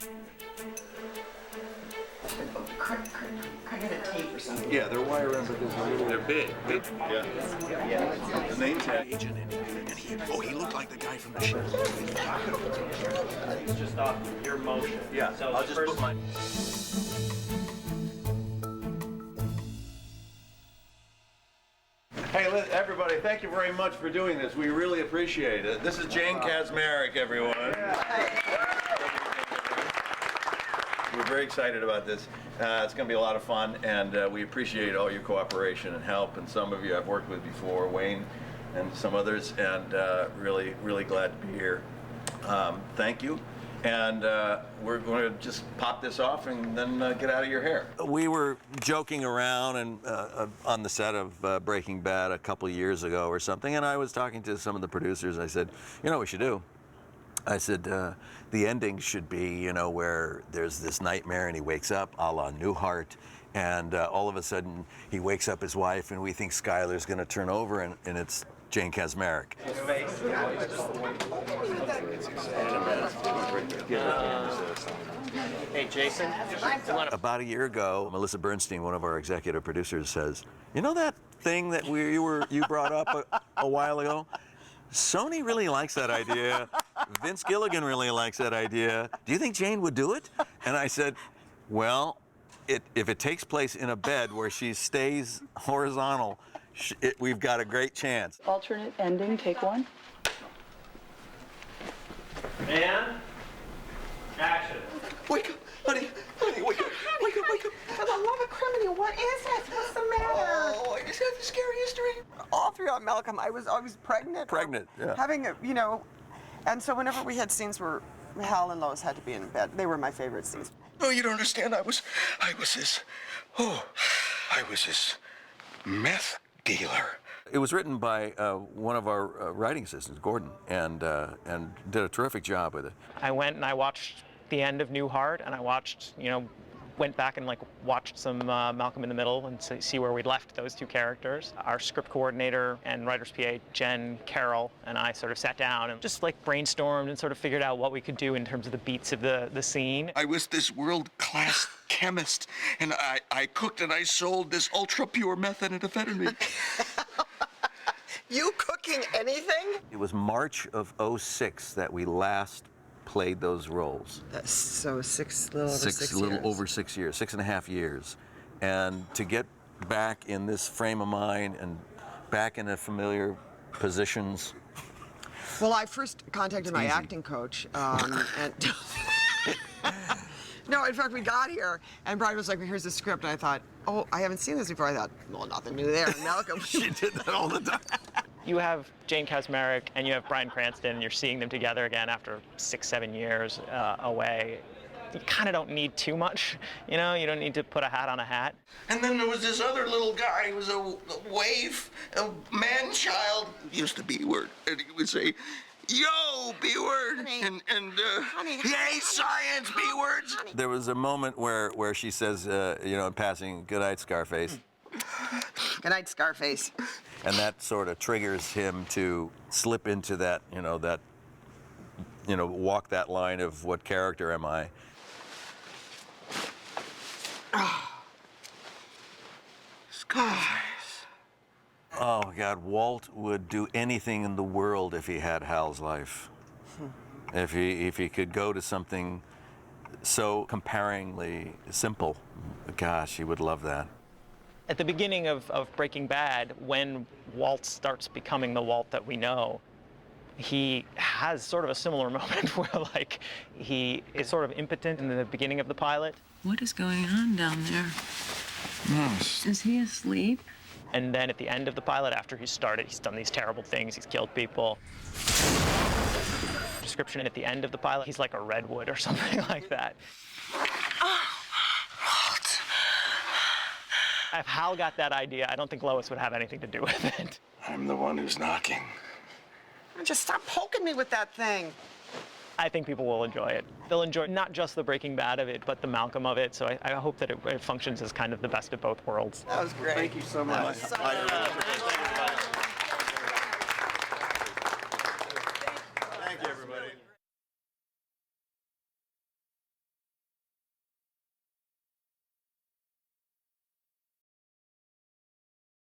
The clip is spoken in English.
Can I get a tape or something? Yeah, they're wire in, but they're big. Big. Yeah. The name tag. Agent, and he looked like the guy from the show. It's just off your motion. Yeah, So I'll just first, put my... Hey, everybody, thank you very much for doing this. We really appreciate it. This is Jane Kaczmarek, everyone. We're very excited about this. It's going to be a lot of fun, and we appreciate all your cooperation and help. And some of you I've worked with before, Wayne and some others, and really, really glad to be here. Thank you. And we're going to just pop this off and then get out of your hair. We were joking around and on the set of Breaking Bad a couple years ago or something, and I was talking to some of the producers. I said, you know what we should do? I said, the ending should be, you know, where there's this nightmare and he wakes up a la Newhart, and all of a sudden he wakes up his wife and we think Skyler's going to turn over, and it's Jane Kaczmarek. Hey, Jason. About a year ago, Melissa Bernstein, one of our executive producers, says, you know that thing that you brought up a while ago? Sony really likes that idea. Vince Gilligan really likes that idea. Do you think Jane would do it? And I said, well, if it takes place in a bed where she stays horizontal, we've got a great chance. Alternate ending, take one. And action. Wake up, honey, wake up, wake up, wake up. For the love of criminy, what is it? What's the matter? Oh, I just had the scary history. All throughout Malcolm, I was always pregnant. Pregnant, yeah. Having a, you know, and so whenever we had scenes where Hal and Lois had to be in bed, they were my favorite scenes. No, you don't understand. I was this meth dealer. It was written by one of our writing assistants, Gordon, and did a terrific job with it. I went and I watched the end of Newhart, and I watched, you know, went back and watched some Malcolm in the Middle and see where we'd left those two characters. Our script coordinator and writer's PA, Jen Carroll, and I sort of sat down and just brainstormed and sort of figured out what we could do in terms of the beats of the scene. I was this world-class chemist, and I cooked and I sold this ultra-pure methamphetamine. You cooking anything? It was March of '06 that we last played those roles. That's so six little over 6 years. A little over 6 years, 6.5 years. And to get back in this frame of mind and back in the familiar positions. Well, I first contacted my acting coach, and no, in fact, we got here, and Brian was like, well, here's the script, and I thought, oh, I haven't seen this before. I thought, well, nothing new there. Malcolm. She did that all the time. You have Jane Kaczmarek and you have Bryan Cranston, and you're seeing them together again after 6-7 years away. You kind of don't need too much, you know? You don't need to put a hat on a hat. And then there was this other little guy. He was a waif, a man-child. He used to B-word, and he would say, yo, B-word, and yay, science, B-words. There was a moment where she says, you know, in passing, good night, Scarface. Good night, Scarface. And that sort of triggers him to slip into that, walk that line of what character am I? Scarface. Oh, God, Walt would do anything in the world if he had Hal's life. If he could go to something so comparingly simple, gosh, he would love that. At the beginning of Breaking Bad, when Walt starts becoming the Walt that we know, he has sort of a similar moment where, he is sort of impotent in the beginning of the pilot. What is going on down there? Yes. Is he asleep? And then at the end of the pilot, after he's done these terrible things, he's killed people. Description at the end of the pilot, he's like a redwood or something like that. If Hal got that idea, I don't think Lois would have anything to do with it. I'm the one who's knocking. Just stop poking me with that thing. I think people will enjoy it. They'll enjoy not just the Breaking Bad of it, but the Malcolm of it. So I hope that it functions as kind of the best of both worlds. That was great. Thank you so much.